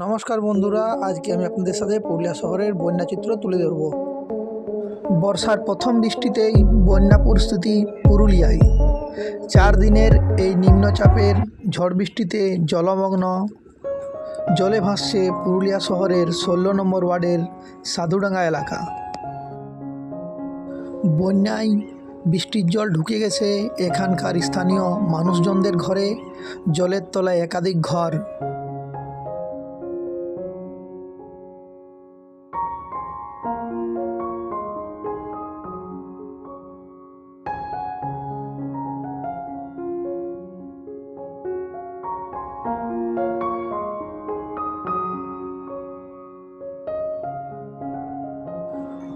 নমস্কার বন্ধুরা, আজকে আমি আপনাদের সাথে পুরুলিয়া শহরের বন্যা চিত্র তুলে ধরব। বর্ষার প্রথম বৃষ্টিতেই বন্যা পরিস্থিতি পুরুলিয়ায়। 4 দিনের এই নিম্নচাপের ঝড় বৃষ্টিতে জলমগ্ন, জলে ভাসছে পুরুলিয়া শহরের 16 নম্বর ওয়ার্ডের সাধুডাঙ্গা এলাকা। বন্যায় বৃষ্টির জল ঢুকে গেছে এখানকার স্থানীয় মানুষজনদের ঘরে। জলের তলায় একাধিক ঘর।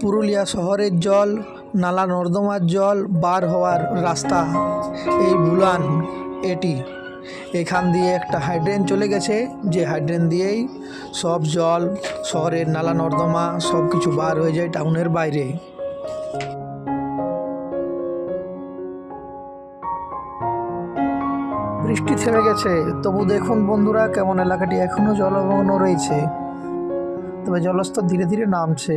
পুরুলিয়া শহরের জল, নালা নর্দমার জল বার হওয়ার রাস্তা এই বুলান এটি। এখান দিয়ে একটা হাইড্রেন চলে গেছে, যে হাইড্রেন দিয়েই সব জল শহরের নালা নর্দমা সব কিছু বার হয়ে যায় টাউনের বাইরে। বৃষ্টি থেমে গেছে, তবু দেখুন বন্ধুরা কেমন এলাকাটি এখনও জলমগ্ন রয়েছে, তবে জলস্তর ধীরে ধীরে নামছে।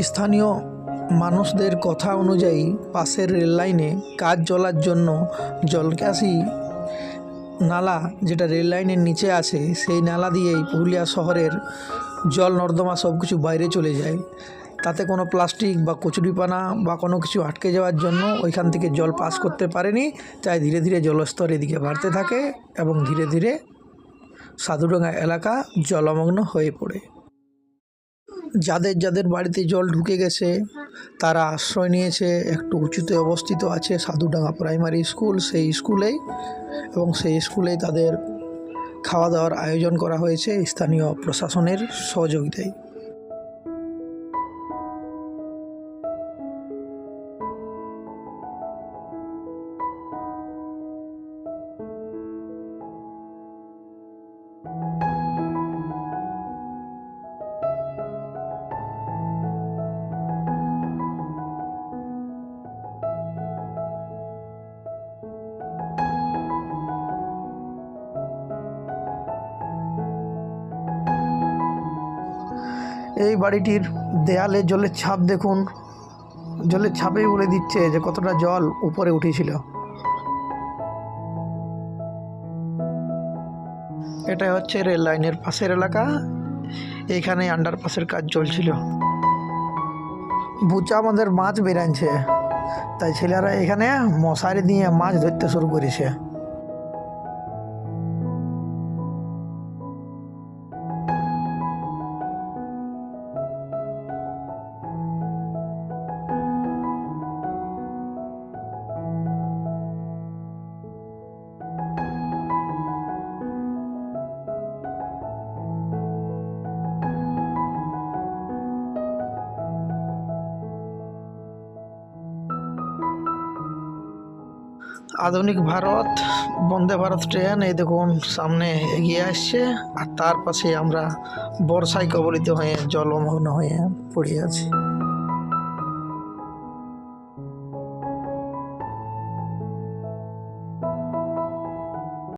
স্থানীয় মানুষদের কথা অনুযায়ী পাশের রেল লাইনে কাজ চলার জন্য জলকাশি নালা, যেটা রেল লাইনের নিচে আছে, সেই নালা দিয়েই পুরুলিয়া শহরের জল নর্দমা সব কিছু বাইরে চলে যায়। তাতে কোনো প্লাস্টিক বা কচুরিপানা বা কোনো কিছু আটকে যাওয়ার জন্য ওইখান থেকে জল পাস করতে পারেনি, তাই ধীরে ধীরে জলস্তর এদিকে বাড়তে থাকে এবং ধীরে ধীরে সাধুডাঙ্গা এলাকা জলমগ্ন হয়ে পড়ে। যাদের যাদের বাড়িতে জল ঢুকে গেছে তারা আশ্রয় নিয়েছে, একটু উঁচুতে অবস্থিত আছে সাধুডাঙ্গা প্রাইমারি স্কুল, সেই স্কুলেই, এবং সেই স্কুলেই তাদের খাওয়া দাওয়ার আয়োজন করা হয়েছে স্থানীয় প্রশাসনের সহযোগিতায়। এই বাড়িটির দেয়ালে জলের ছাপ দেখুন, জলের ছাপেই বলে দিচ্ছে যে কতটা জল উপরে উঠেছিল। এটা হচ্ছে রেল লাইনের পাশের এলাকা, এখানে আন্ডারপাসের কাজ চলছিল। বুচা আমাদের মাছ বেরাচ্ছে, তাই ছেলেরা এখানে মশারি দিয়ে মাছ ধরতে শুরু করেছে। আধুনিক ভারত বন্দে ভারত ট্রেন এই দেখুন সামনে এগিয়ে আসছে, আর তার পাশে আমরা বর্ষায় কবলিত হয়ে জলমগ্ন হয়ে পড়ে আছি।